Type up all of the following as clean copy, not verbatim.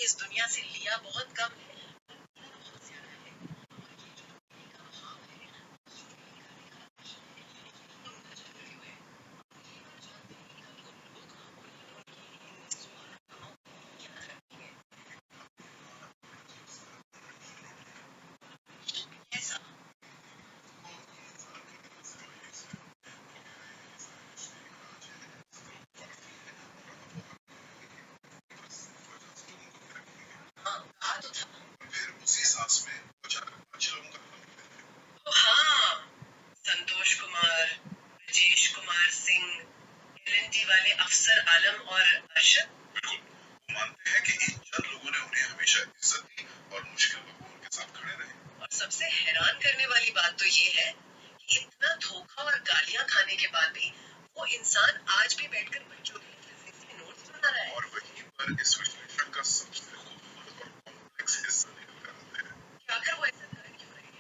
इस दुनिया से लिया बहुत कम है, बहुत ज्यादा है। और ये जो रोकने का भाव है, उनका जो वैल्यू है, ये बात जानते हैं कि कल को लोग उनकी इन सुहावनाओं को याद रखेंगे। ऐसा हाँ कहा तो था। फिर उसी सांस में अचानक अच्छे लोगों का हाँ, संतोष कुमार, ब्रजेश कुमार सिंह, एलएनटी वाले अफसर आलम और अरशद। बिल्कुल, वो मानते हैं कि इन चंद लोगों ने उन्हें हमेशा इज्जत दी और मुश्किल वक्त में उनके साथ खड़े रहे। और सबसे हैरान करने वाली बात तो ये है कि इतना धोखा और गालियां खाने के बाद भी वो इंसान आज भी बैठकर बच्चों के फिजिक्स के नोट्स बना रहा है। और वहीं पर इस विश्लेषण का सबसे खूबसूरत और कॉम्प्लेक्स हिस्सा निकल कर आता है कि आखिर वो ऐसा कर क्यों रहे हैं।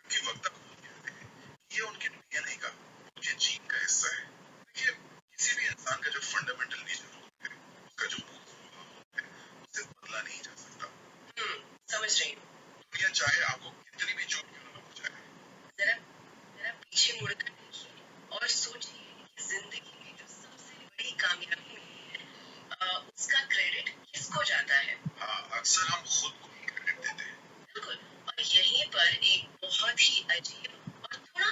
क्योंकि वक्त तक खुद कहते हैं ये उनके डीएनए का, उनके जीन का हिस्सा है। देखिए, किसी भी इंसान का जो फंडामेंटल नेचर होता है, उसका जो मूल स्वभाव होता है, उसे बदला नहीं जा सकता। समझ रही हूँ। दुनिया चाहे आपको कितनी भी चोट क्यों ना पहुंचाए, जरा जरा पीछे मुड़कर देखिए और सोचिए कि जिंदगी में जो सबसे बड़ी कामयाबी मिली है, उसका क्रेडिट किसको जाता है। हाँ, अक्सर हम खुद को ही क्रेडिट देते हैं। बिल्कुल, और यहीं पर एक बहुत ही अजीब और थोड़ा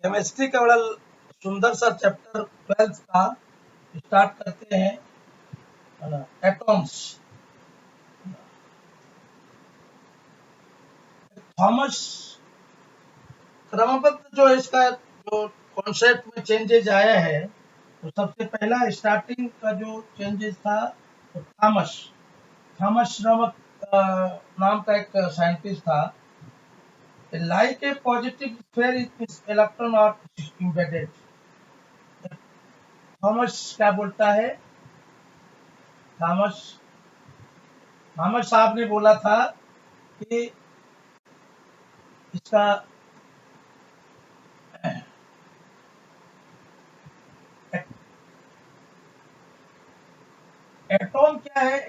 केमिस्ट्री का बड़ा सुंदर सा चैप्टर 12 का स्टार्ट करते हैं। एटॉम्स। थॉमस क्रमबद्ध जो इसका जो कॉन्सेप्ट में चेंजेस आया है, तो सबसे पहला स्टार्टिंग का जो चेंजेस था तो थॉमस नाम का एक साइंटिस्ट था। Like a positive sphere is electron और एम्बेडेड। थॉमस क्या बोलता है? थॉमस थॉमस साहब ने बोला था कि इसका एटॉम क्या है?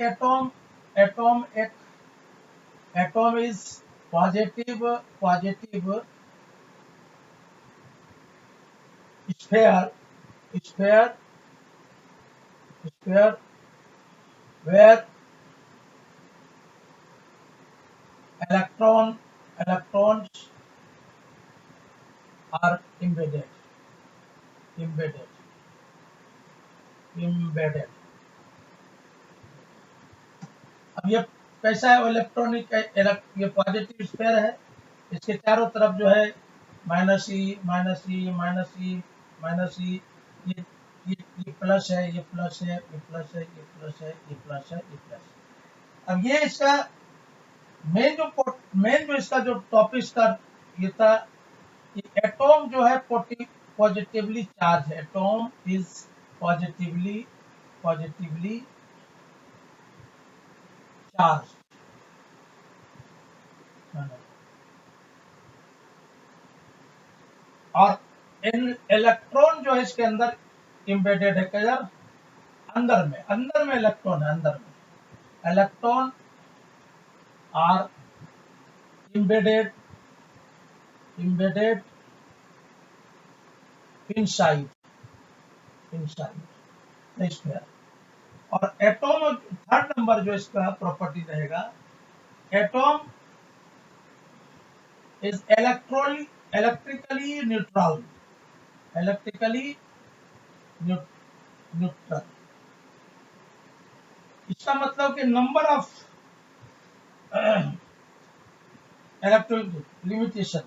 Atom is positive sphere sphere sphere where electrons are embedded embedded। अब ये कैसा है? इलेक्ट्रॉनिक ये पॉजिटिव स्फीयर है, इसके चारों तरफ जो है minus E minus E minus E minus ई, ये प्लस है, ये प्लस है, ये प्लस है, ये प्लस है, ये प्लस है, ये प्लस है। अब ये इसका मेन जो मेन जो इसका जो टॉपिक का ये था कि एटॉम जो है पॉजिटिवली चार्ज है, एटॉम इज पॉजिटिवली चार्ज। और इलेक्ट्रॉन जो है इसके अंदर एम्बेडेड है, किधर? अंदर में इलेक्ट्रॉन है, अंदर में electron are embedded inside the sphere। और एटॉम थर्ड नंबर जो इसका प्रॉपर्टी रहेगा, atom is electrically neutral, electrically neutral. इसका मतलब कि नंबर ऑफ इलेक्ट्रिक लिमिटेशन।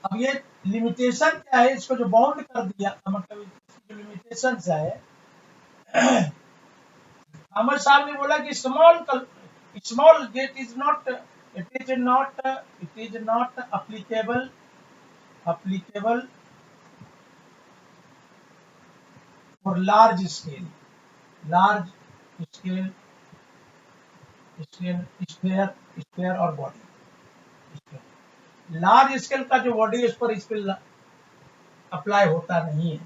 अब ये लिमिटेशन क्या है, इसको जो बाउंड कर दिया, मतलब इसकी जो लिमिटेशन है, अमर साहब ने बोला कि small gate is not applicable for large scale sphere और बॉडी। लार्ज स्केल का जो बॉडी है उस पर स्केल अप्लाई होता नहीं है।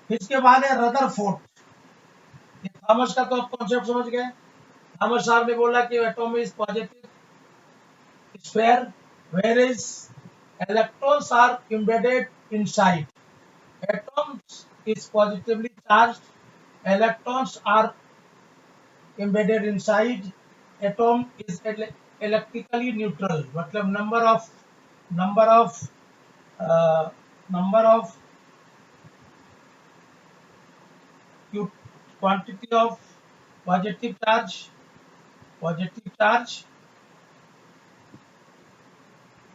इसके बाद है रदरफोर्ड। ये थॉमस का तो आप कॉन्सेप्ट समझ गए। थॉमस साहब ने बोला कि atom is positive sphere where is electrons are embedded inside, atoms is positively charged, electrons are embedded inside, atom is electrically neutral। मतलब number of quantity of positive charge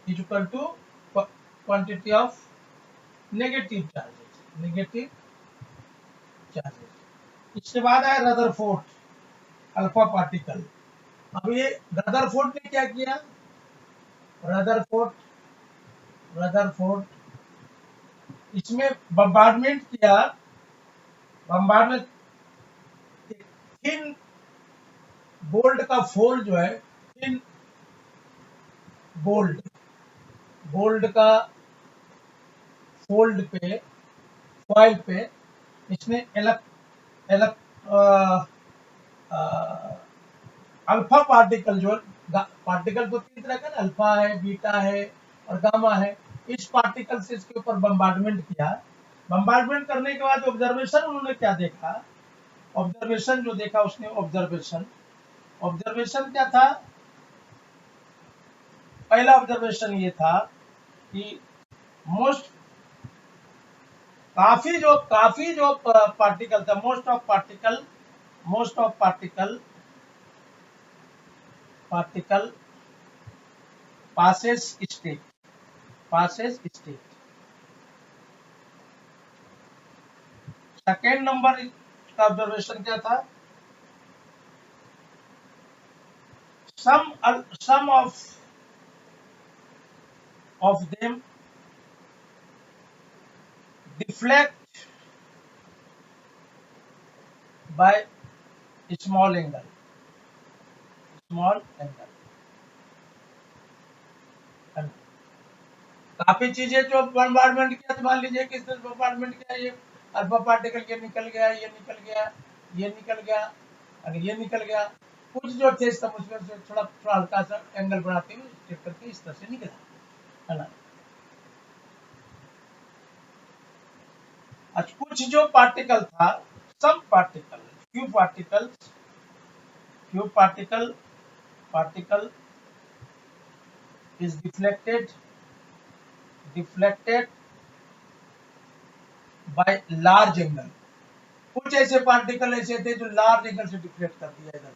is equal to quantity of negative charges। इसके बाद है Rutherford alpha particle. अब ये Rutherford ने क्या किया, Rutherford इसमें बम्बार्डमेंट किया। बम्बार्डमेंट थिन बोल्ट का फोल्ड जो है, थिन बोल्ट का फोल्ड पे, फॉइल पे इसने अल्फा पार्टिकल, जो पार्टिकल तो तीन तरह का, अल्फा है, बीटा है और गामा है। इस पार्टिकल से इसके ऊपर बम्बार्डमेंट किया। बम्बार्डमेंट करने के बाद ऑब्जर्वेशन उन्होंने क्या देखा, ऑब्जर्वेशन जो देखा उसने, ऑब्जर्वेशन क्या था? पहला ऑब्जर्वेशन ये था कि काफी जो पार्टिकल था, most of particle passes state। Second number का ऑब्जर्वेशन क्या था? some of them deflect by small angle। काफी चीजें जो बम्बार्डमेंट किया, तो मान लीजिए कि बम्बार्डमेंट किया, ये अल्फा पार्टिकल ये निकल गया, ये निकल गया, और ये निकल गया। कुछ जो थे सब उसमें से थोड़ा हल्का सा एंगल बनाते हुए स्टेप करके इस तरह से निकला, है ना। अच्छा, कुछ जो पार्टिकल था, some particle, few particle is deflected by large angle. कुछ ऐसे पार्टिकल ऐसे थे जो लार्ज एंगल से डिफ्लेक्ट कर दिया इधर,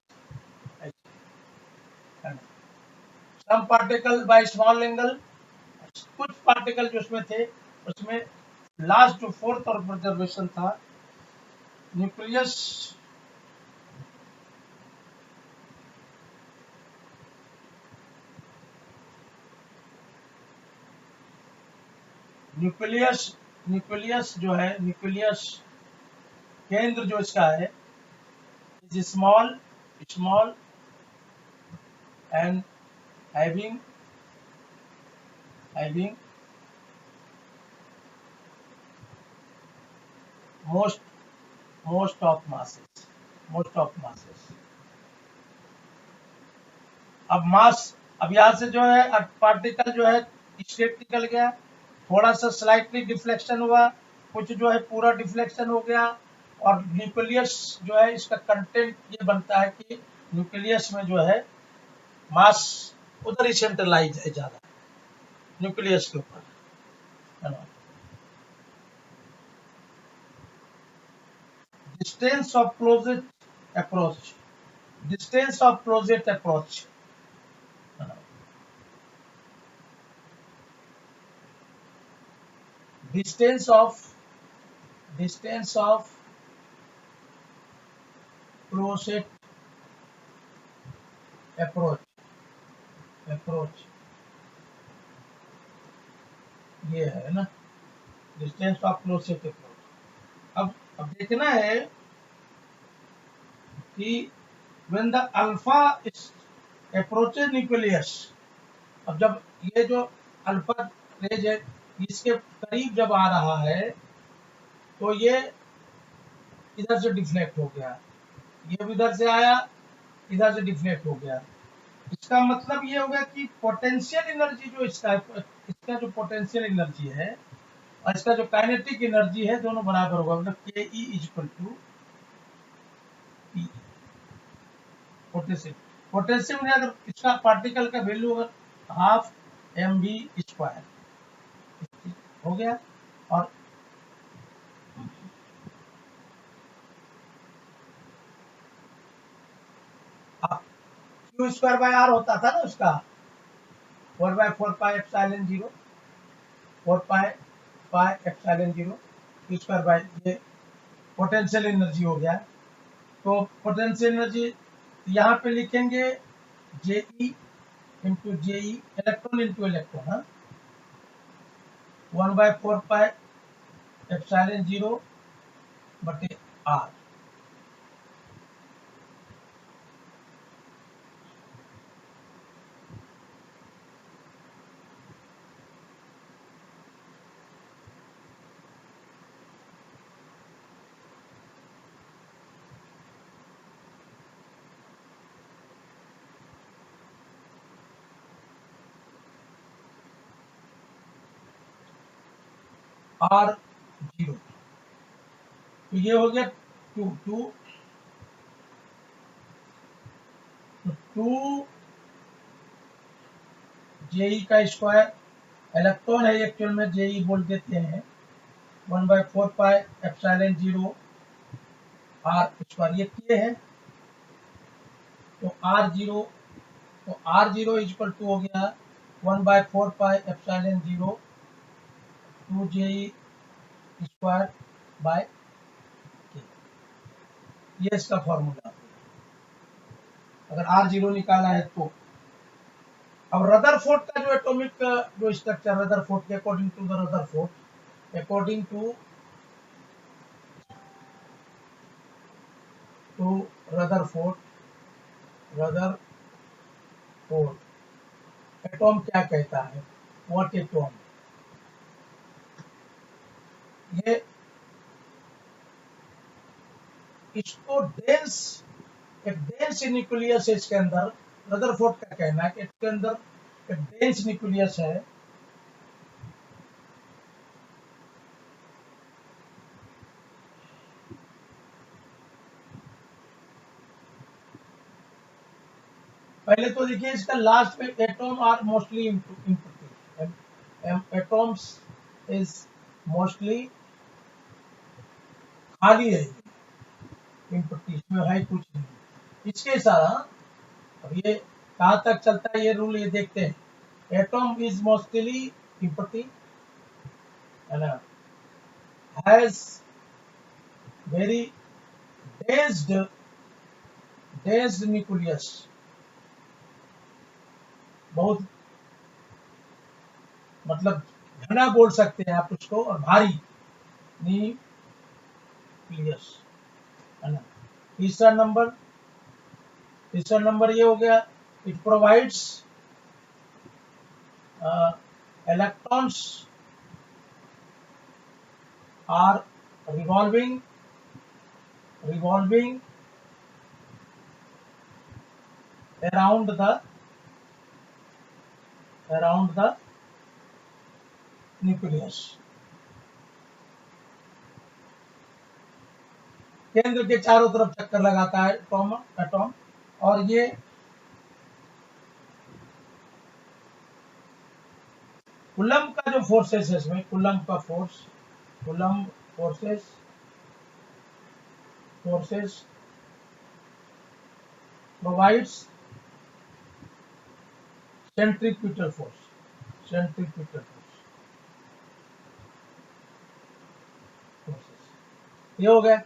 some particle by small angle. कुछ पार्टिकल जो उसमें थे, उसमें लास्ट जो फोर्थ ऑब्जर्वेशन था, न्यूक्लियस न्यूक्लियस न्यूक्लियस जो है, न्यूक्लियस केंद्र जो इसका है, is small small and having having most most of masses most of masses. अब मास, अब यहाँ से जो है पार्टिकल जो है स्टेट निकल गया, थोड़ा सा स्लाइटली डिफ्लेक्शन हुआ, कुछ जो है पूरा डिफ्लेक्शन हो गया, और न्यूक्लियस जो है इसका कंटेंट ये बनता है कि न्यूक्लियस में जो है मास उधर ही सेंट्रलाइज है ज्यादा, न्यूक्लियस के ऊपर, है ना। Distance of closest approach, distance of closest approach, distance of closest approach ये है ना, डिस्टेंस ऑफ क्लोजेस्ट अप्रोच। अब देखना है कि when the alpha approaches nucleus, अब जब ये जो अल्फा रेज है इसके करीब जब आ रहा है तो ये इधर से डिफ्लेक्ट हो गया, ये इधर से आया, इधर से डिफ्लेक्ट हो गया। इसका मतलब ये हो गया कि पोटेंशियल एनर्जी जो इसका जो पोटेंशियल एनर्जी है और इसका जो काइनेटिक एनर्जी है दोनों बराबर होगा, मतलब के E is equal to P. Potential में अगर इसका पार्टिकल का वैल्यू अगर हाफ एम बी स्क्वायर हो गया, और क्यू स्क्वायर बाय आर होता था ना उसका, 4/4πε0, 4π/ε0 क्यू स्क्वायर बाय, ये पोटेंशियल एनर्जी हो गया। तो पोटेंशियल एनर्जी यहाँ पे लिखेंगे ze into ze, electron into electron, हाँ, 1/4πε0 बटे आर। R0, तो ये हो गया 2 जेई का स्क्वायर, इलेक्ट्रॉन है एक्चुअल में, जेई बोल देते हैं, 1/4πε0 आर स्क्वायर, ये के है, तो R0 इक्वल टू हो गया 1/4πε0 2 जेई स्क्वायर बाय के, ये इसका फॉर्मूला अगर R0 निकाला है तो। अब रदरफोर्ड का जो एटॉमिक जो स्ट्रक्चर, रदरफोर्ड के according to the Rutherford atom क्या कहता है, व्हाट एटॉम, ये इसको एक डेंस न्यूक्लियस है इसके अंदर। रदरफोर्ड का कहना है कि इसके अंदर एक डेंस न्यूक्लियस है, पहले तो देखिए इसका लास्ट में atom are mostly atoms is mostly खाली है, इसमें है कुछ नहीं, इसके सारा। अब ये कहाँ तक चलता है ये रूल, ये देखते हैं। एटॉम इज मोस्टली इम्पटी, है ना, हैज वेरी डेंस्ड न्यूक्लियस, बहुत मतलब घना बोल सकते हैं आप उसको, और भारी, न्यूक्लियस, है ना। तीसरा नंबर ये हो गया, it provides electrons are revolving around the nucleus, केंद्र के चारों तरफ चक्कर लगाता है एटॉम। और ये कूलम्ब का जो फोर्सेस है इसमें, coulomb forces provides centripetal force, ये हो गया।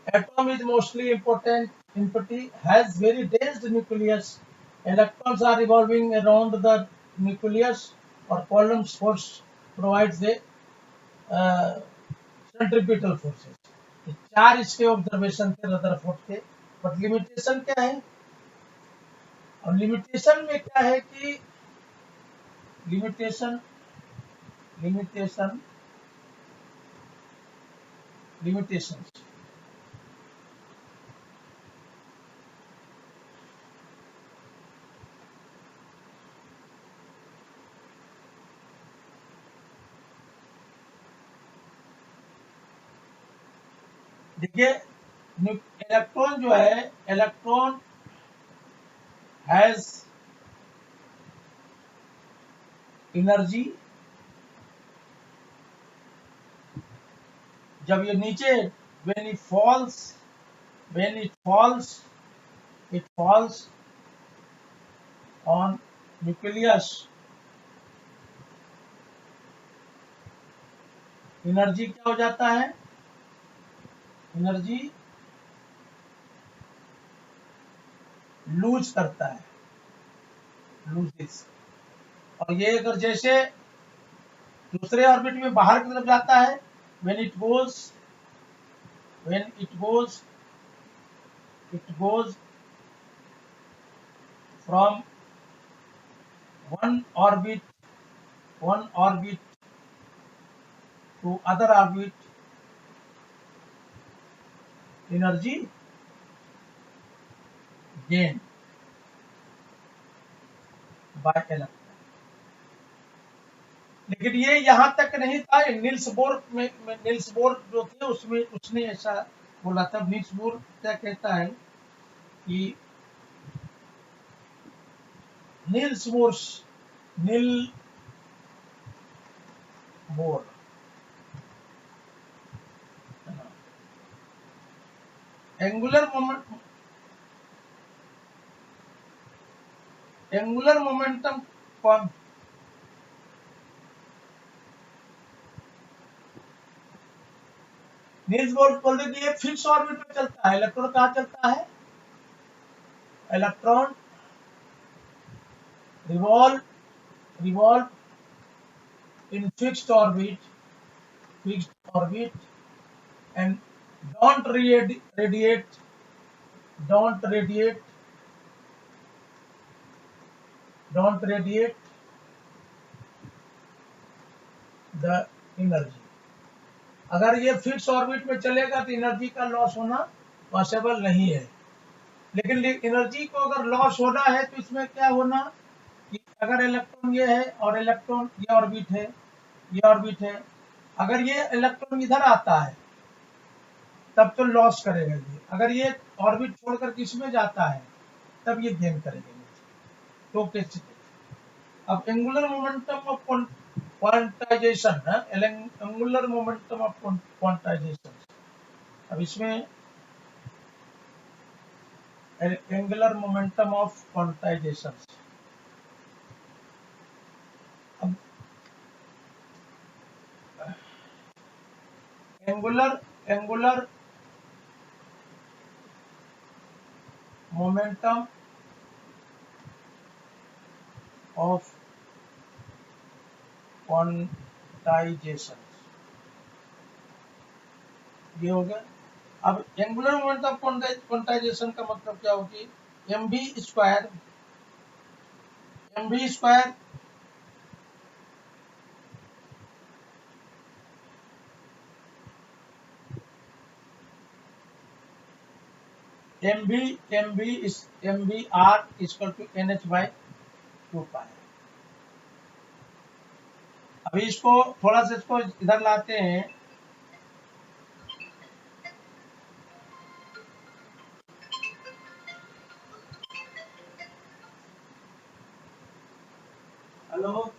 Atom is mostly important empty, has very dense nucleus, electrons are revolving around the nucleus, or Coulomb's force provides the centripetal forces। ये चार इसके ऑब्जर्वेशन थे रदरफोर्ड के। बट लिमिटेशन क्या है, और लिमिटेशन में क्या है कि लिमिटेशन देखिए, इलेक्ट्रॉन जो है, इलेक्ट्रॉन हैज एनर्जी। जब ये नीचे when it falls on nucleus, energy क्या हो जाता है, एनर्जी लूज करता है, लूजेस। और ये अगर जैसे दूसरे ऑर्बिट में बाहर की तरफ जाता है, when it goes from one orbit to other orbit, energy gained by electron। लेकिन ये यहां तक नहीं था, नील्स बोर जो थे उसमें उसने ऐसा बोला था। नील्स बोर क्या कहता है कि Niels Bohr angular momentum Niels Bohr बोलते कि ये फिक्स ऑर्बिट में चलता है। इलेक्ट्रॉन कहाँ चलता है, electron revolve in fixed orbit and don't radiate the energy। अगर ये फिक्स ऑर्बिट में चलेगा तो एनर्जी का लॉस होना पॉसिबल नहीं है। लेकिन एनर्जी को अगर लॉस होना है तो इसमें क्या होना कि अगर इलेक्ट्रॉन ये है और इलेक्ट्रॉन ये ऑर्बिट है, अगर ये इलेक्ट्रॉन इधर आता है तब तो लॉस करेगा ये, अगर ये ऑर्बिट छोड़कर किसमें जाता है तब ये गेन करेगा। तो कैसे, अब एंगुलर मोमेंटम ऑफ क्वांटाइजेशन है, एंगुलर मोमेंटम ऑफ क्वांटाइजेशन। अब इसमें एंगुलर मोमेंटम ऑफ क्वांटाइजेशन, अब एंगुलर मोमेंटम ऑफ क्वांटाइजेशन, ये हो गया। अब एंगुलर मोमेंट ऑफ क्वांटाइजेशन का मतलब क्या होगी, M B square M B R equal to N H by 2 pi. अभी इसको थोड़ा सा इसको इधर लाते हैं, हेलो,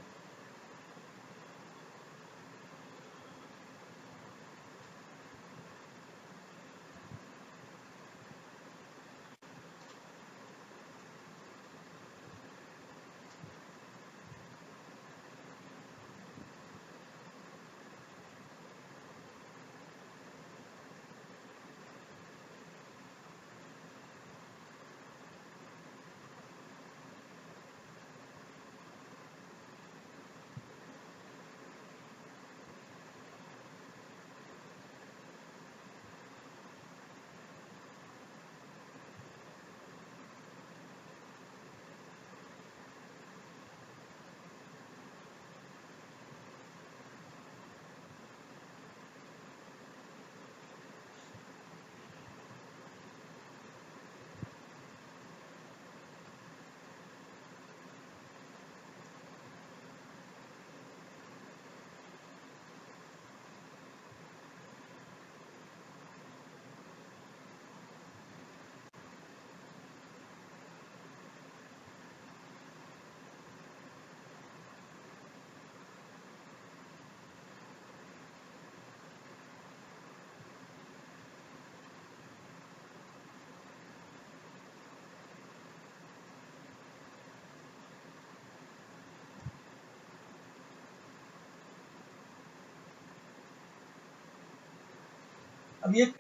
अब ये एक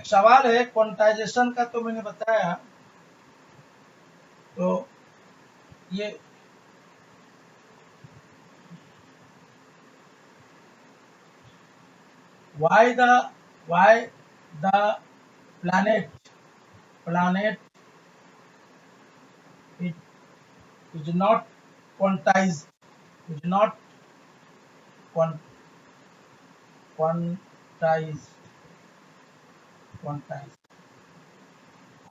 सवाल है क्वांटाइजेशन का, तो मैंने बताया, तो ये why the planet is, is not quantized, is not quantized quantized।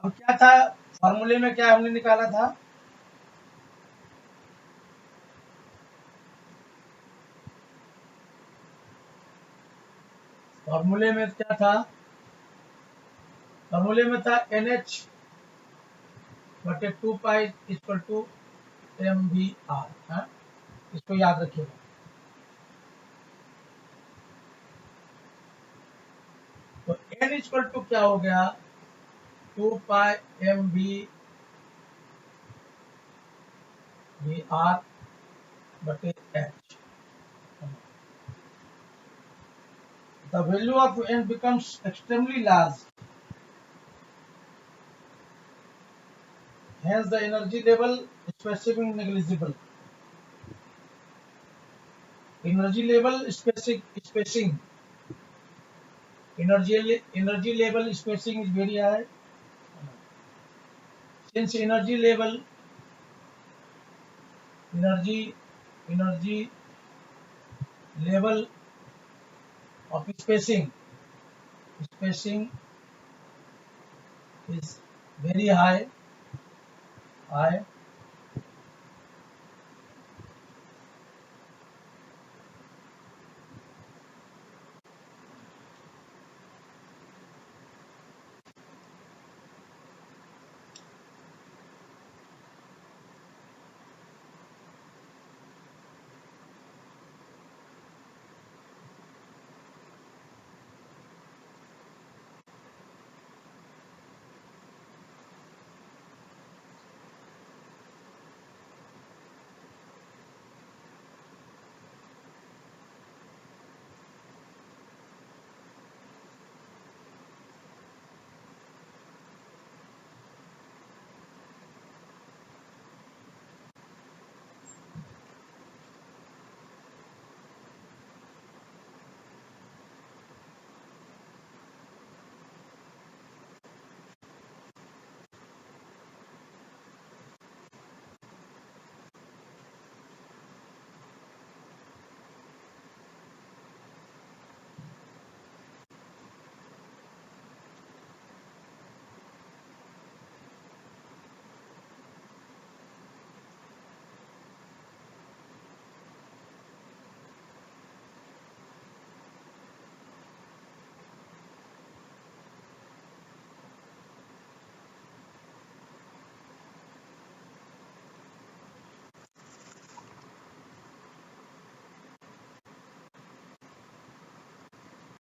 अब क्या था फॉर्मूले में, क्या हमने निकाला था, फॉर्मूले में क्या था, फॉर्मूले में था NH बटे 2 पाई इक्वल टू MVR। इसको याद रखिएगा। तो N इक्वल टू क्या हो गया, 2 पाई MVR बटे H। The value of N becomes extremely large, hence the energy level specific negligible। Energy level spacing energy level spacing is very high, since energy level of spacing is very high,